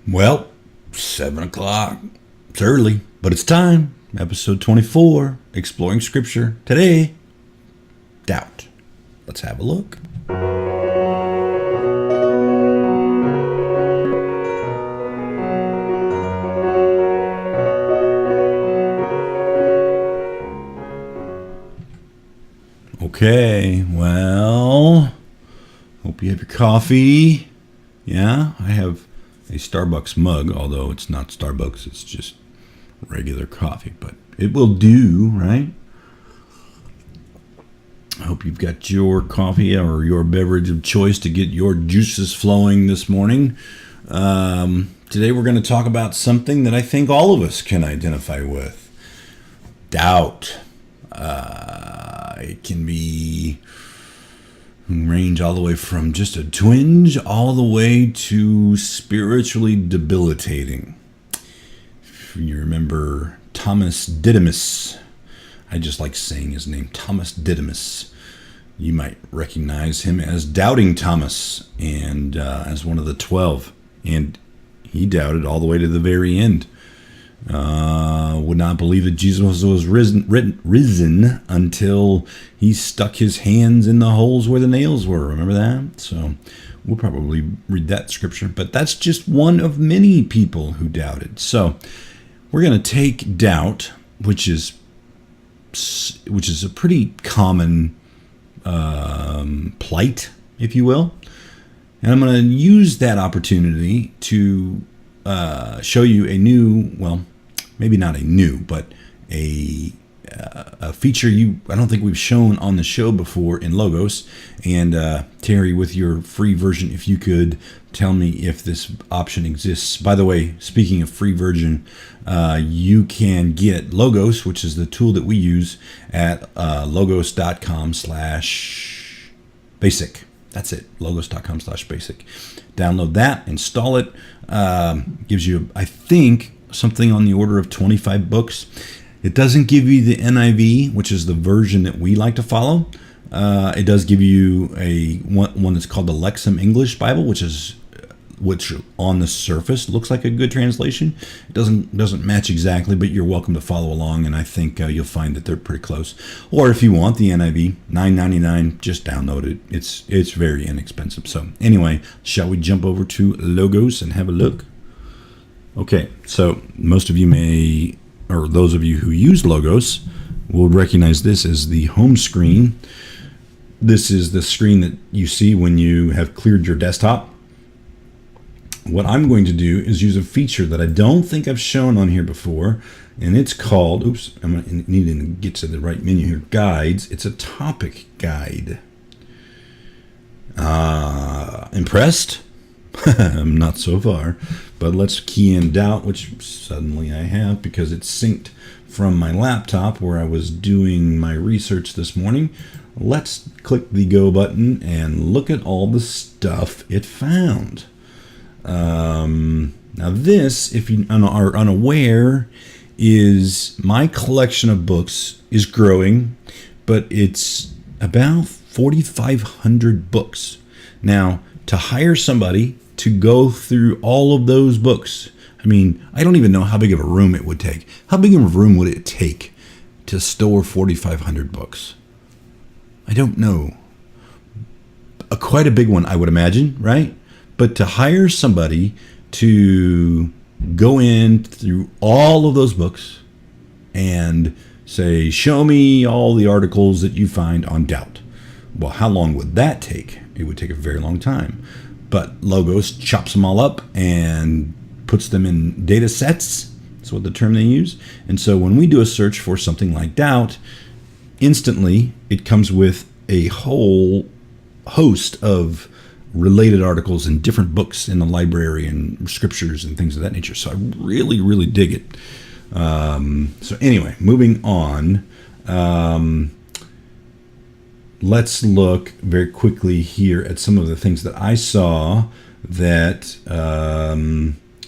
Well, 7 o'clock. It's early, but it's time. Episode 24, Exploring Scripture. Today, doubt. Let's have a look. Okay, well, hope you have your coffee. Yeah, I have a Starbucks mug, although it's not Starbucks, it's just regular coffee, but it will do, right? I hope you've got your coffee or your beverage of choice to get your juices flowing this morning. Today we're going to talk about something that I think all of us can identify with. Doubt. It can range all the way from just a twinge all the way to spiritually debilitating. If you remember Thomas Didymus, I just like saying his name, Thomas Didymus. You might recognize him as Doubting Thomas and as one of the 12. And he doubted all the way to the very end. Would not believe that Jesus was risen until he stuck his hands in the holes where the nails were. Remember that? So we'll probably read that scripture. But that's just one of many people who doubted. So we're going to take doubt, which is a pretty common plight, if you will. And I'm going to use that opportunity to show you a new, well, maybe not a new, but a feature I don't think we've shown on the show before in Logos. And Terry, with your free version, if you could tell me if this option exists. By the way, speaking of free version, you can get Logos, which is the tool that we use at logos.com/basic. That's it, logos.com/basic. Download that, install it. Gives you, I think, something on the order of 25 books. It doesn't give you the NIV, which is the version that we like to follow. It does give you one that's called the Lexham English Bible, which on the surface looks like a good translation. It doesn't match exactly, but you're welcome to follow along, and I think you'll find that they're pretty close. Or if you want the NIV, $9.99, just download it. It's very inexpensive. So anyway, shall we jump over to Logos and have a look? Okay, so most of you may, or those of you who use Logos, will recognize this as the home screen. This is the screen that you see when you have cleared your desktop. What I'm going to do is use a feature that I don't think I've shown on here before, and it's called, I'm going to need to get to the right menu here, Guides. It's a topic guide. Impressed? I'm not so far, but let's key in doubt, which suddenly I have because it's synced from my laptop where I was doing my research this morning. Let's click the go button and look at all the stuff it found. Now this, if you are unaware, is my collection of books is growing, but it's about 4,500 books. Now, to hire somebody to go through all of those books, I mean, I don't even know how big of a room it would take. How big of a room would it take to store 4,500 books? I don't know. Quite a big one, I would imagine, right? But to hire somebody to go in through all of those books and say, show me all the articles that you find on doubt. Well, how long would that take? It would take a very long time. But Logos chops them all up and puts them in data sets. That's what the term they use. And so when we do a search for something like doubt, instantly it comes with a whole host of related articles in different books in the library and scriptures and things of that nature. So I really, really dig it. So anyway, moving on. Let's look very quickly here at some of the things that I saw that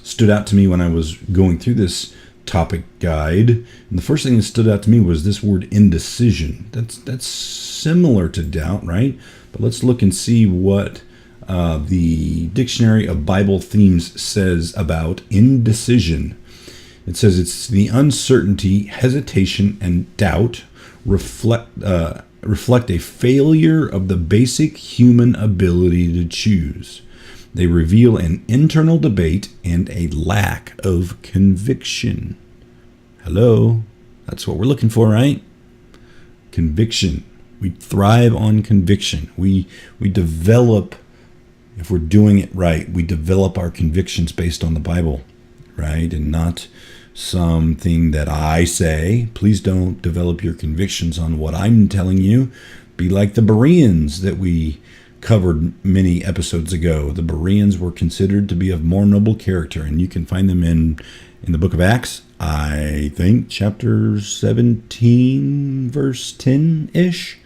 stood out to me when I was going through this topic guide. And the first thing that stood out to me was this word indecision. That's similar to doubt, right? But let's look and see what the Dictionary of Bible Themes says about indecision. It says it's the uncertainty, hesitation, and doubt reflect a failure of the basic human ability to choose. They reveal an internal debate and a lack of conviction. Hello? That's what we're looking for, right? Conviction. We thrive on conviction. We develop, if we're doing it right, we develop our convictions based on the Bible, right? And not something that I say. Please don't develop your convictions on what I'm telling you. Be like the Bereans that we covered many episodes ago. The Bereans were considered to be of more noble character, and you can find them in the book of Acts, I think chapter 17, verse 10-ish,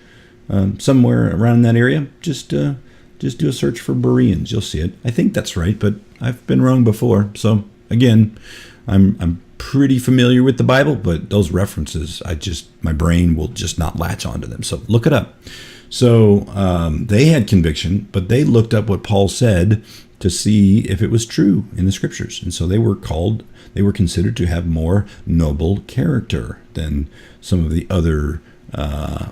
somewhere around that area. Just do a search for Bereans. You'll see it. I think that's right, but I've been wrong before. So again, I'm pretty familiar with the Bible, but those references, my brain will just not latch onto them. So look it up. So they had conviction, but they looked up what Paul said to see if it was true in the scriptures. And so they were considered to have more noble character than some of the other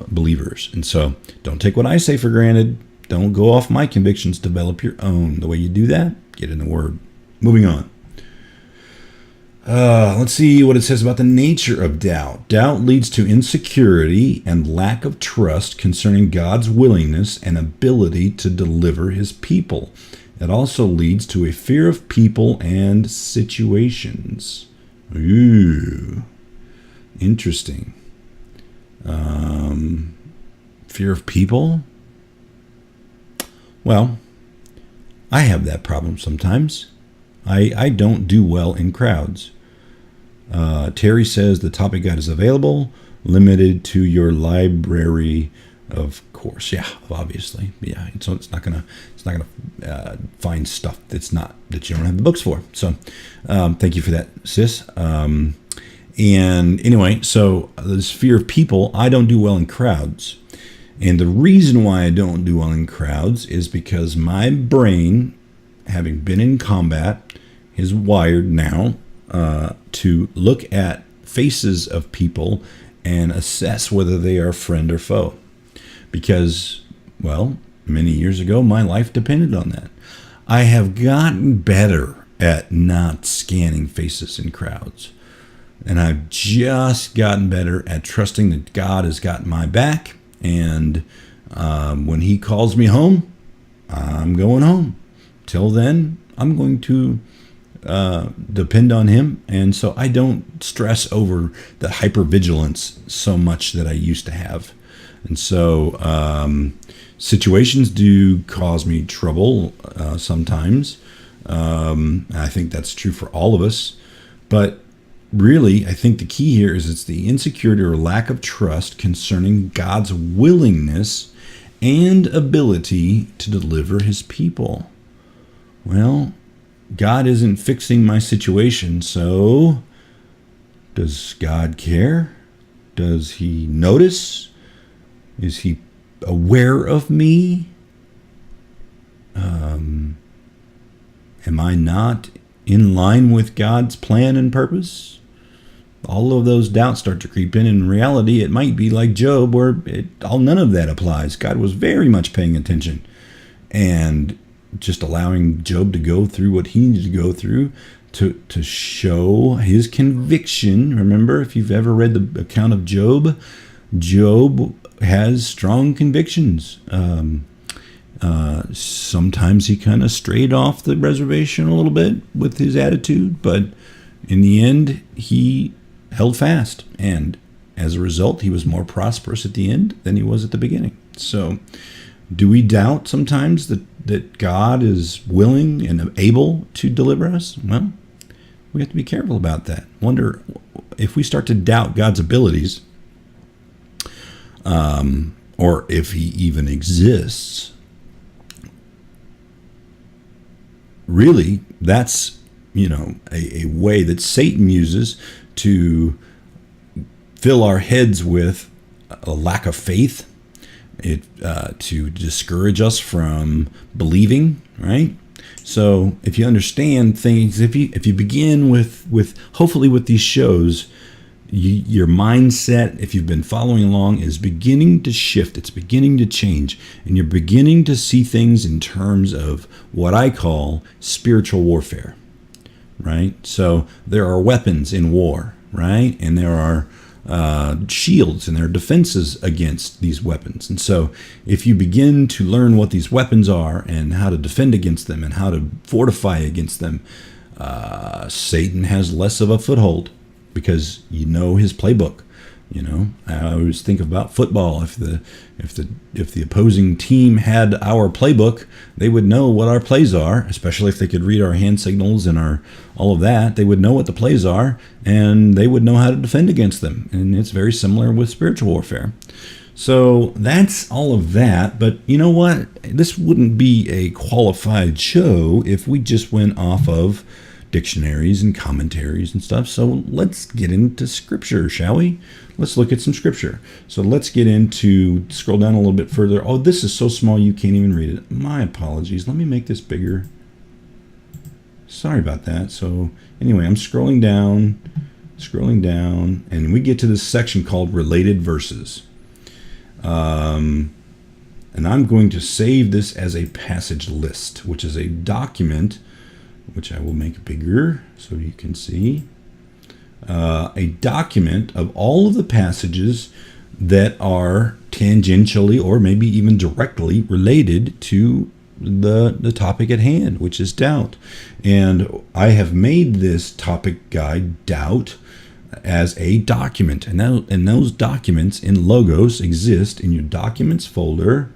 believers. And so don't take what I say for granted. Don't go off my convictions. Develop your own. The way you do that, get in the Word. Moving on. Let's see what it says about the nature of doubt. Doubt leads to insecurity and lack of trust concerning God's willingness and ability to deliver his people. It also leads to a fear of people and situations. Ooh, interesting. Fear of people? Well, I have that problem sometimes. I don't do well in crowds. Terry says the topic guide is available, limited to your library, of course. Yeah, obviously. Yeah, so it's not gonna find stuff that you don't have the books for. So thank you for that, sis. And anyway, so this fear of people, I don't do well in crowds. And the reason why I don't do well in crowds is because my brain, having been in combat, is wired now to look at faces of people and assess whether they are friend or foe. Because, well, many years ago, my life depended on that. I have gotten better at not scanning faces in crowds. And I've just gotten better at trusting that God has got my back. And when he calls me home, I'm going home. Till then, I'm going to depend on him. And so I don't stress over the hypervigilance so much that I used to have. And so situations do cause me trouble sometimes. I think that's true for all of us. But really, I think the key here is it's the insecurity or lack of trust concerning God's willingness and ability to deliver his people. Well, God isn't fixing my situation, so does God care? Does he notice? Is he aware of me? Am I not in line with God's plan and purpose? All of those doubts start to creep in. In reality, it might be like Job, where none of that applies. God was very much paying attention and just allowing Job to go through what he needed to go through to show his conviction. Remember, if you've ever read the account of Job, Job has strong convictions. Sometimes he kind of strayed off the reservation a little bit with his attitude, but in the end, he held fast. And as a result, he was more prosperous at the end than he was at the beginning. So do we doubt sometimes that God is willing and able to deliver us? Well, we have to be careful about that. Wonder if we start to doubt God's abilities, or if he even exists. Really, that's, a way that Satan uses to fill our heads with a lack of faith to discourage us from believing, right? So if you understand things, if you begin with hopefully with these shows, your mindset, if you've been following along, is beginning to shift. It's beginning to change, and you're beginning to see things in terms of what I call spiritual warfare, right? So there are weapons in war, right? And there are shields and there are defenses against these weapons. And so if you begin to learn what these weapons are and how to defend against them and how to fortify against them, Satan has less of a foothold, because you know his playbook. You know, I always think about football. If the opposing team had our playbook, they would know what our plays are, especially if they could read our hand signals and all of that. They would know what the plays are, and they would know how to defend against them. And it's very similar with spiritual warfare. So that's all of that. But you know what? This wouldn't be a qualified show if we just went off of dictionaries and commentaries and stuff. So let's get into scripture, shall we? Let's look at some scripture. So let's get into, scroll down a little bit further. Oh, this is so small you can't even read it. My apologies. Let me make this bigger. Sorry about that. So anyway, I'm scrolling down, and we get to this section called related verses. And I'm going to save this as a passage list, which is a document, which I will make bigger so you can see, a document of all of the passages that are tangentially or maybe even directly related to the topic at hand, which is doubt. And I have made this topic guide, doubt, as a document. And those documents in Logos exist in your documents folder.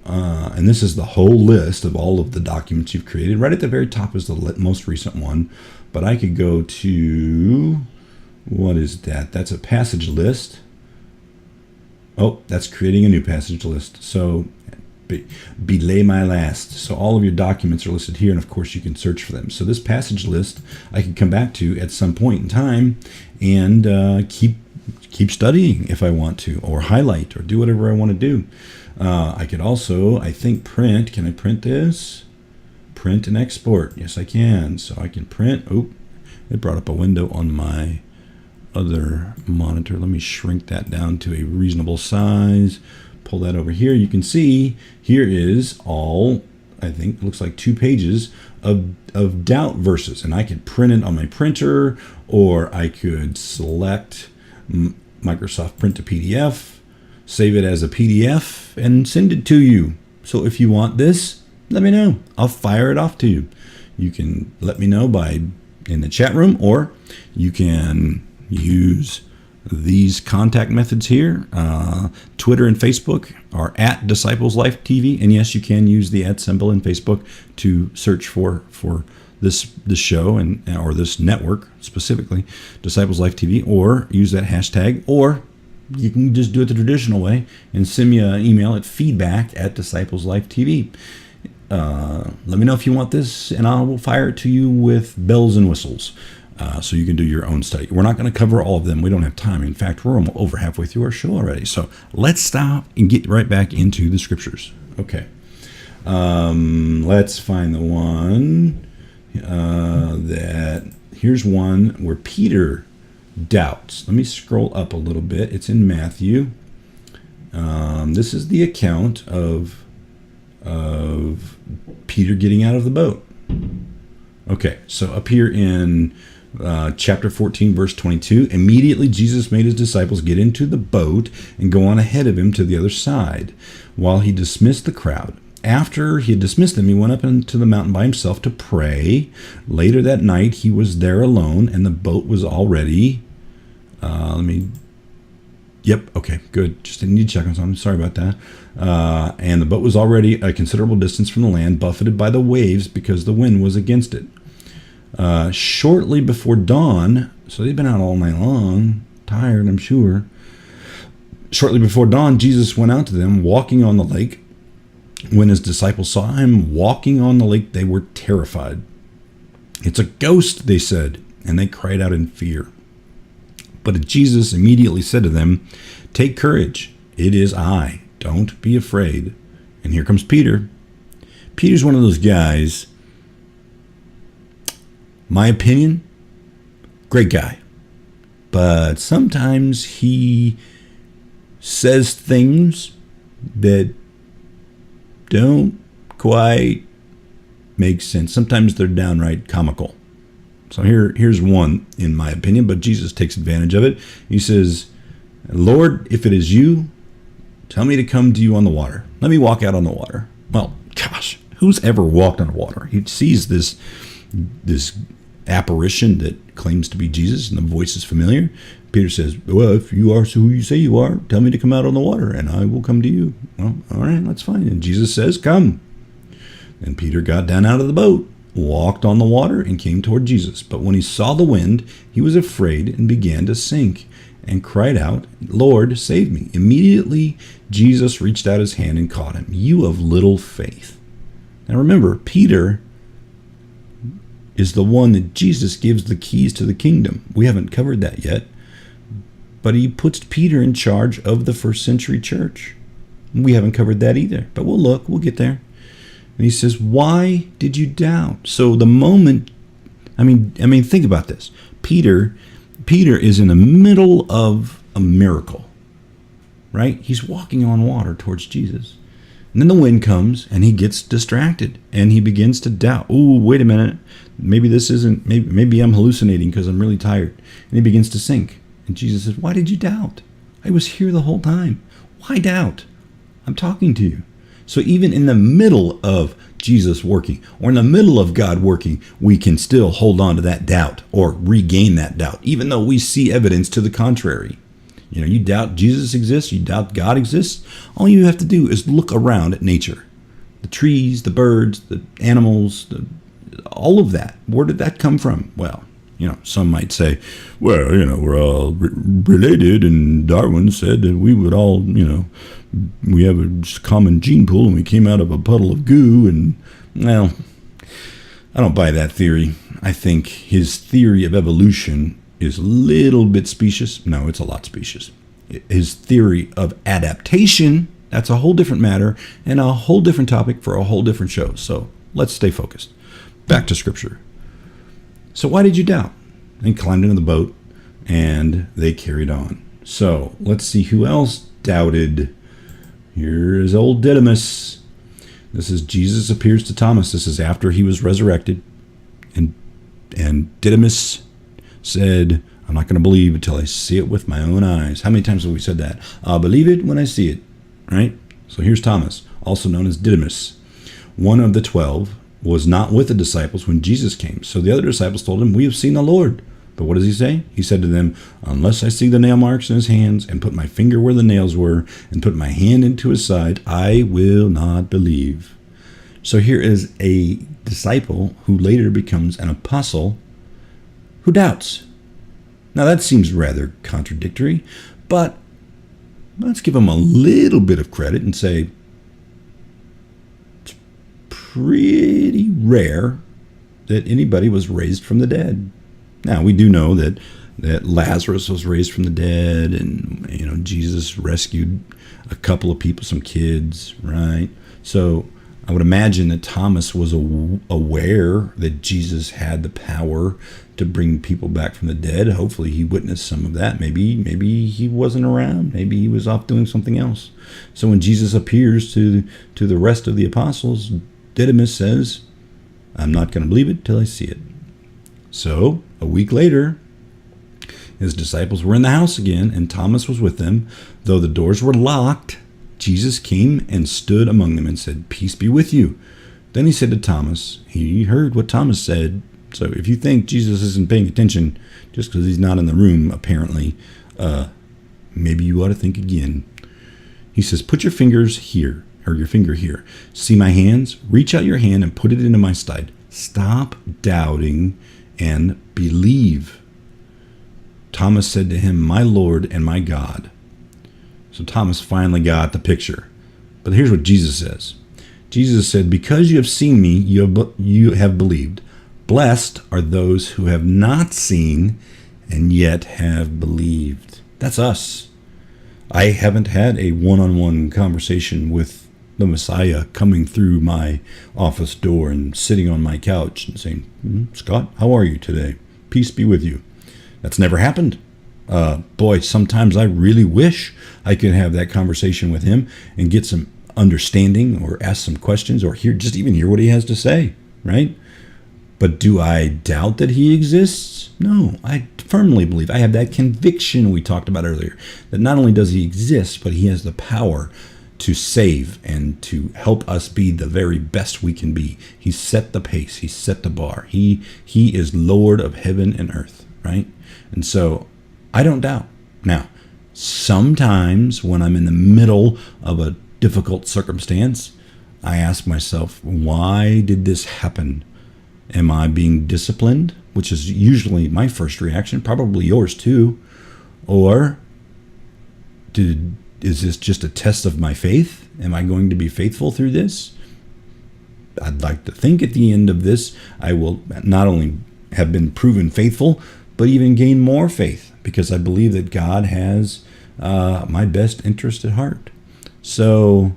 And this is the whole list of all of the documents you've created. Right at the very top is the most recent one. But I could go to, what is that? That's a passage list. Oh, that's creating a new passage list. So belay my last. So all of your documents are listed here, and of course you can search for them. So this passage list I can come back to at some point in time and keep studying if I want to, or highlight, or do whatever I want to do. I could also, I think, print. Can I print this? Print and export. Yes, I can. So I can print. Oh, it brought up a window on my other monitor. Let me shrink that down to a reasonable size. Pull that over here. You can see here is all, I think, looks like 2 pages of doubt verses. And I could print it on my printer, or I could select Microsoft Print to PDF, save it as a PDF, and send it to you. So if you want this, let me know. I'll fire it off to you. You can let me know in the chat room, or you can use these contact methods here. Twitter and Facebook are at Disciples Life TV, and yes, you can use the @ symbol in Facebook to search for this show or this network specifically, Disciples Life TV, or use that hashtag, or you can just do it the traditional way and send me an email at feedback@Disciples Life TV. Let me know if you want this, and I will fire it to you with bells and whistles, so you can do your own study. We're not going to cover all of them. We don't have time. In fact, we're over halfway through our show already. So let's stop and get right back into the scriptures. Okay. Let's find the one here's one where Peter doubts. Let me scroll up a little bit. It's in Matthew. This is the account of Peter getting out of the boat. Okay, so up here in chapter 14, verse 22, immediately Jesus made his disciples get into the boat and go on ahead of him to the other side, while he dismissed the crowd. After he had dismissed them, he went up into the mountain by himself to pray. Later that night, he was there alone, and the boat was already... Yep, okay, good. Just didn't need to check on something. Sorry about that. And the boat was already a considerable distance from the land, buffeted by the waves because the wind was against it. Shortly before dawn, so they've been out all night long, tired, I'm sure. Shortly before dawn, Jesus went out to them, walking on the lake. When his disciples saw him walking on the lake, they were terrified. "It's a ghost," they said, and they cried out in fear. But Jesus immediately said to them, "Take courage, it is I. Don't be afraid. And here comes Peter. Peter's one of those guys, my opinion, great guy. But sometimes he says things that don't quite make sense. Sometimes they're downright comical. So here's one, in my opinion, but Jesus takes advantage of it. He says, Lord, if it is you, tell me to come to you on the water. Let me walk out on the water. Well, gosh, who's ever walked on water? He sees this apparition that claims to be Jesus, and the voice is familiar. Peter says, well, if you are who you say you are, tell me to come out on the water, and I will come to you. Well, all right, that's fine. And Jesus says, come. And Peter got down out of the boat, walked on the water, and came toward Jesus. But when he saw the wind, he was afraid and began to sink, and cried out, Lord, save me. Immediately, Jesus reached out his hand and caught him. You of little faith. Now remember, Peter is the one that Jesus gives the keys to the kingdom. We haven't covered that yet. But he puts Peter in charge of the first century church. We haven't covered that either. But we'll get there. And he says, why did you doubt? So the moment, I mean, think about this. Peter is in the middle of a miracle, right? He's walking on water towards Jesus. And then the wind comes and he gets distracted and he begins to doubt. Oh, wait a minute. Maybe this isn't, maybe I'm hallucinating because I'm really tired. And he begins to sink. And Jesus says, why did you doubt? I was here the whole time. Why doubt? I'm talking to you. So even in the middle of Jesus working, or in the middle of God working, we can still hold on to that doubt or regain that doubt, even though we see evidence to the contrary. You know, you doubt Jesus exists, you doubt God exists. All you have to do is look around at nature. The trees, the birds, the animals, all of that. Where did that come from? Well, you know, some might say, well, you know, we're all related, and Darwin said that we would all, you know, we have a common gene pool and we came out of a puddle of goo. And, well, I don't buy that theory. I think his theory of evolution is a little bit specious. No, it's a lot specious. His theory of adaptation, that's a whole different matter and a whole different topic for a whole different show. So let's stay focused. Back to Scripture. So why did you doubt? And climbed into the boat, and they carried on. So let's see who else doubted. Here is old Didymus. This is Jesus appears to Thomas. This is after he was resurrected. And Didymus said, I'm not going to believe until I see it with my own eyes. How many times have we said that? I'll believe it when I see it. Right? So here's Thomas, also known as Didymus. One of the 12 was not with the disciples when Jesus came. So the other disciples told him, we have seen the Lord. But what does he say? He said to them, unless I see the nail marks in his hands and put my finger where the nails were and put my hand into his side, I will not believe. So here is a disciple who later becomes an apostle who doubts. Now that seems rather contradictory, but let's give him a little bit of credit and say it's pretty rare that anybody was raised from the dead. Now, we do know that Lazarus was raised from the dead, and, you know, Jesus rescued a couple of people, some kids, right? So I would imagine that Thomas was aware that Jesus had the power to bring people back from the dead. Hopefully he witnessed some of that. Maybe he wasn't around. Maybe he was off doing something else. So when Jesus appears to the rest of the apostles, Didymus says, I'm not going to believe it till I see it. So a week later, his disciples were in the house again, and Thomas was with them. Though the doors were locked, Jesus came and stood among them and said, peace be with you. Then he said to Thomas, he heard what Thomas said. So if you think Jesus isn't paying attention just because he's not in the room, apparently, maybe you ought to think again. He says, put your fingers here, or your finger here. See my hands? Reach out your hand and put it into my side. Stop doubting and believe. Thomas said to him, my Lord and my God. So Thomas finally got the picture. But here's what Jesus says. Jesus said, because you have seen me, you have believed. Blessed are those who have not seen and yet have believed. That's us. I haven't had a one-on-one conversation with the Messiah coming through my office door and sitting on my couch and saying, Scott, how are you today? Peace be with you. That's never happened. Boy, sometimes I really wish I could have that conversation with him and get some understanding or ask some questions or even hear what he has to say, right? But do I doubt that he exists? No, I firmly believe. I have that conviction we talked about earlier, that not only does he exist, but he has the power to save and to help us be the very best we can be. He set the pace. He set the bar. He is Lord of heaven and earth, right? And so I don't doubt. Now, sometimes when I'm in the middle of a difficult circumstance, I ask myself, why did this happen? Am I being disciplined? Which is usually my first reaction, probably yours too. Or is this just a test of my faith? Am I going to be faithful through this? I'd like to think at the end of this, I will not only have been proven faithful, but even gain more faith, because I believe that God has my best interest at heart. So,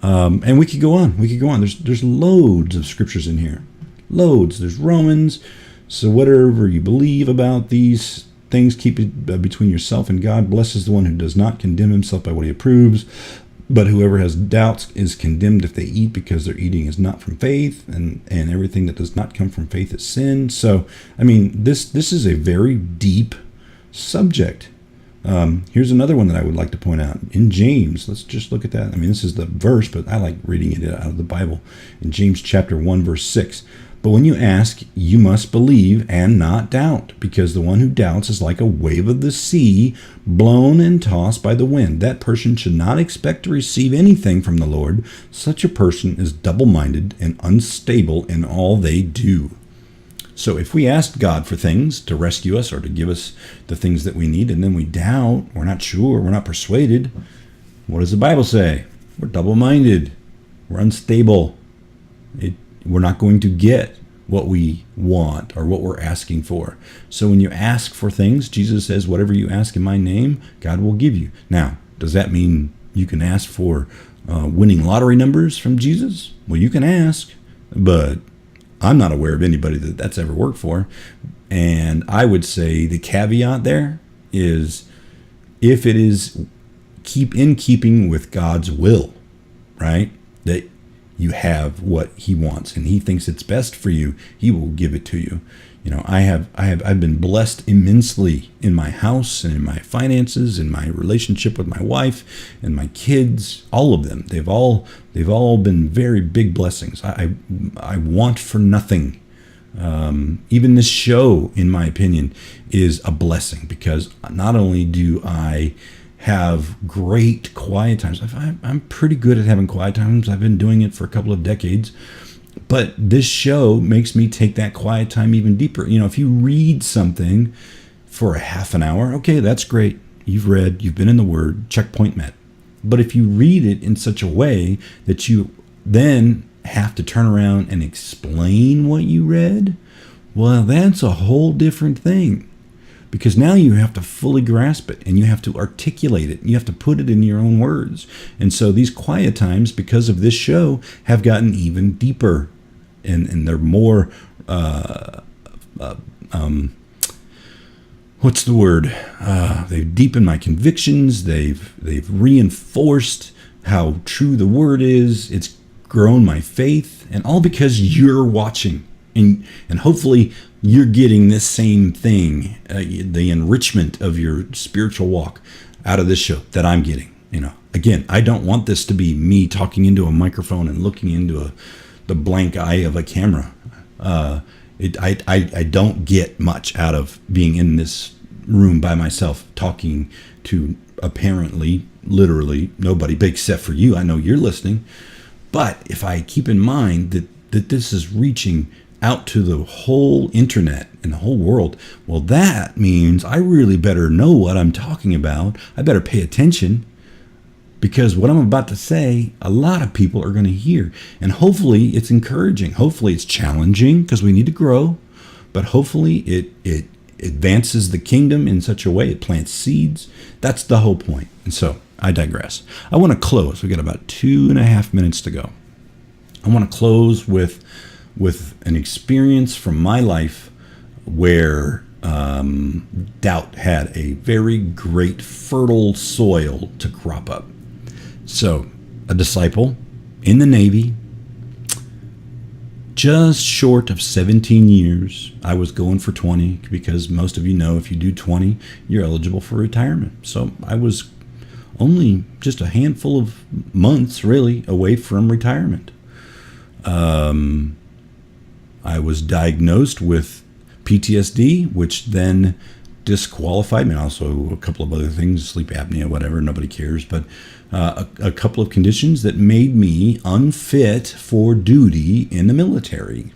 and we could go on. There's loads of scriptures in here. Loads. There's Romans. So whatever you believe about these things, keep it between yourself and God. Blessed is the one who does not condemn himself by what he approves. But whoever has doubts is condemned if they eat, because their eating is not from faith, and everything that does not come from faith is sin. So, I mean, this is a very deep subject. Here's another one that I would like to point out. In James, let's just look at that. I mean, this is the verse, but I like reading it out of the Bible. In James chapter 1, verse 6. But when you ask, you must believe and not doubt, because the one who doubts is like a wave of the sea, blown and tossed by the wind. That person should not expect to receive anything from the Lord. Such a person is double-minded and unstable in all they do. So if we ask God for things to rescue us or to give us the things that we need, and then we doubt, we're not sure, we're not persuaded, what does the Bible say? We're double-minded. We're unstable. We're not going to get what we want or what we're asking for. So when you ask for things, Jesus says, whatever you ask in my name, God will give you. Now, does that mean you can ask for winning lottery numbers from Jesus? Well, you can ask, but I'm not aware of anybody that's ever worked for. And I would say the caveat there is, if it is in keeping with God's will, right? That you have what he wants and he thinks it's best for you, he will give it to you. You know, I've been blessed immensely in my house and in my finances, in my relationship with my wife and my kids, all of them. They've all been very big blessings. I want for nothing. Even this show, in my opinion, is a blessing, because not only do I have great quiet times. I'm pretty good at having quiet times. I've been doing it for a couple of decades. But this show makes me take that quiet time even deeper. You know, if you read something for a half an hour, okay, that's great. You've read, you've been in the Word, checkpoint met. But if you read it in such a way that you then have to turn around and explain what you read, well, that's a whole different thing. Because now you have to fully grasp it and you have to articulate it. You have to put it in your own words. And so these quiet times, because of this show, have gotten even deeper. And they're more, what's the word? They've deepened my convictions. They've reinforced how true the word is. It's grown my faith. And all because you're watching. And hopefully you're getting this same thing, the enrichment of your spiritual walk out of this show that I'm getting. You know, again, I don't want this to be me talking into a microphone and looking into the blank eye of a camera. I don't get much out of being in this room by myself talking to apparently, literally nobody, but except for you. I know you're listening. But if I keep in mind that this is reaching out to the whole internet and the whole world, well, that means I really better know what I'm talking about. I better pay attention, because what I'm about to say, a lot of people are going to hear. And hopefully it's encouraging. Hopefully it's challenging, because we need to grow. But hopefully it advances the kingdom in such a way, it plants seeds. That's the whole point. And so I digress. I want to close. We got about 2.5 minutes to go. I want to close with an experience from my life where doubt had a very great fertile soil to crop up. So, a disciple in the Navy, just short of 17 years. I was going for 20 because most of you know if you do 20, you're eligible for retirement. So I was only just a handful of months really away from retirement. I was diagnosed with PTSD, which then disqualified me. Also a couple of other things, sleep apnea, whatever, nobody cares. But a couple of conditions that made me unfit for duty in the military.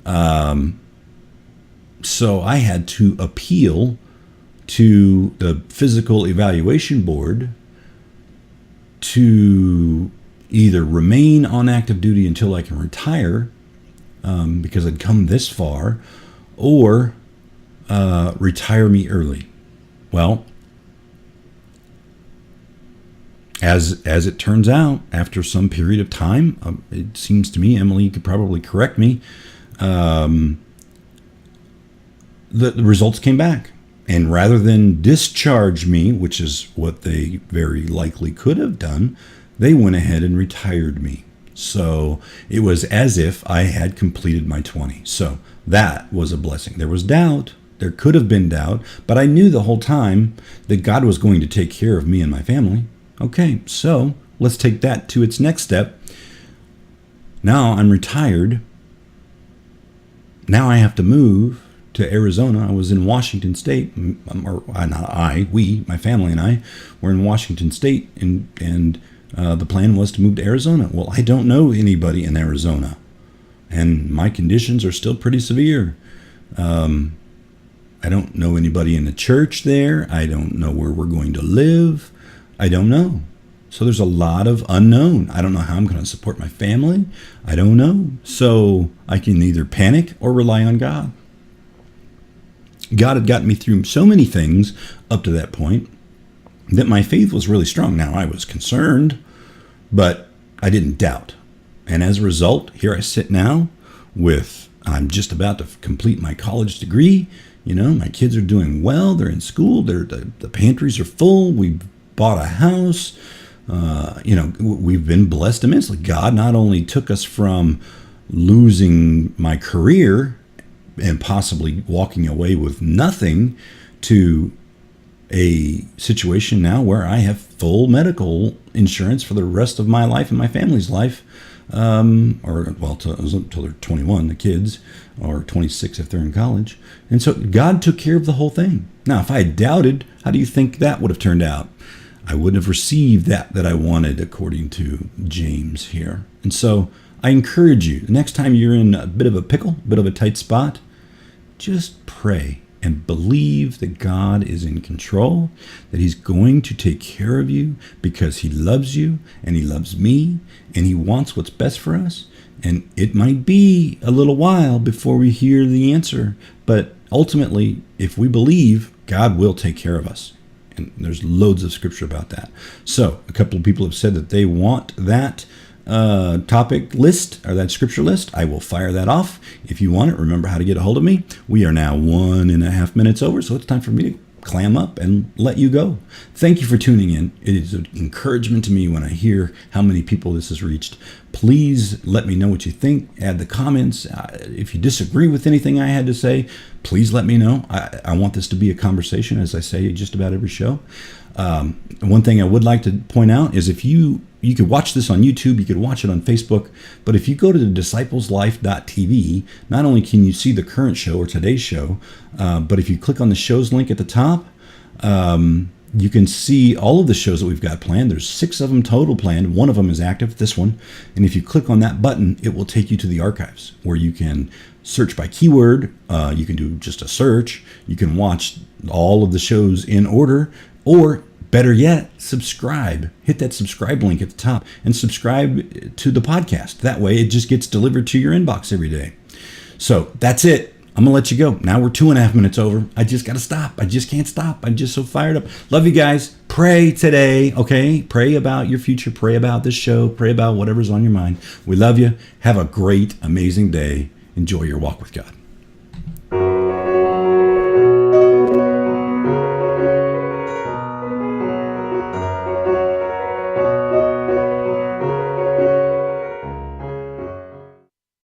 So I had to appeal to the Physical Evaluation Board to either remain on active duty until I can retire, because I'd come this far, or retire me early. Well, as it turns out, after some period of time, it seems to me, Emily, you could probably correct me, the results came back. And rather than discharge me, which is what they very likely could have done, they went ahead and retired me. So it was as if I had completed my 20. So that was a blessing. There was doubt. There could have been doubt, but I knew the whole time that God was going to take care of me and my family. Okay, so let's take that to its next step. Now I'm retired. Now I have to move to Arizona. I was in Washington State, or not I, we, my family and I, were in Washington State, and the plan was to move to Arizona. Well, I don't know anybody in Arizona, and my conditions are still pretty severe. I don't know anybody in the church there. I don't know where we're going to live. I don't know. So there's a lot of unknown. I don't know how I'm going to support my family. I don't know. So I can either panic or rely on God. God had gotten me through so many things up to that point that my faith was really strong. Now, I was concerned, but I didn't doubt. And as a result, here I sit now I'm just about to complete my college degree. You know, my kids are doing well. They're in school. The pantries are full. We've bought a house. We've been blessed immensely. God not only took us from losing my career and possibly walking away with nothing to a situation now where I have full medical insurance for the rest of my life and my family's life, until they're 21, the kids, or 26 if they're in college. And so God took care of the whole thing. Now, if I had doubted, how do you think that would have turned out? I wouldn't have received that I wanted, according to James here. And so I encourage you, the next time you're in a bit of a pickle, a bit of a tight spot, just pray and believe that God is in control, that he's going to take care of you because he loves you and he loves me and he wants what's best for us. And it might be a little while before we hear the answer, but ultimately, if we believe, God will take care of us. And there's loads of scripture about that. So a couple of people have said that they want that topic list, or that scripture list. I will fire that off. If you want it, remember how to get a hold of me. We are now 1.5 minutes over, so it's time for me to clam up and let you go. Thank you for tuning in. It is an encouragement to me when I hear how many people this has reached. Please let me know what you think. Add the comments. If you disagree with anything I had to say, please let me know. I want this to be a conversation, as I say just about every show. One thing I would like to point out is if you could watch this on YouTube, you could watch it on Facebook, but if you go to the discipleslife.tv, not only can you see the current show or today's show, but if you click on the shows link at the top, you can see all of the shows that we've got planned. There's 6 of them total planned. One of them is active, this one. And if you click on that button, it will take you to the archives where you can search by keyword. You can do just a search. You can watch all of the shows in order, or better yet, subscribe. Hit that subscribe link at the top and subscribe to the podcast. That way it just gets delivered to your inbox every day. So that's it. I'm gonna let you go. Now we're 2.5 minutes over. I just gotta stop. I just can't stop. I'm just so fired up. Love you guys. Pray today, okay? Pray about your future. Pray about this show. Pray about whatever's on your mind. We love you. Have a great, amazing day. Enjoy your walk with God.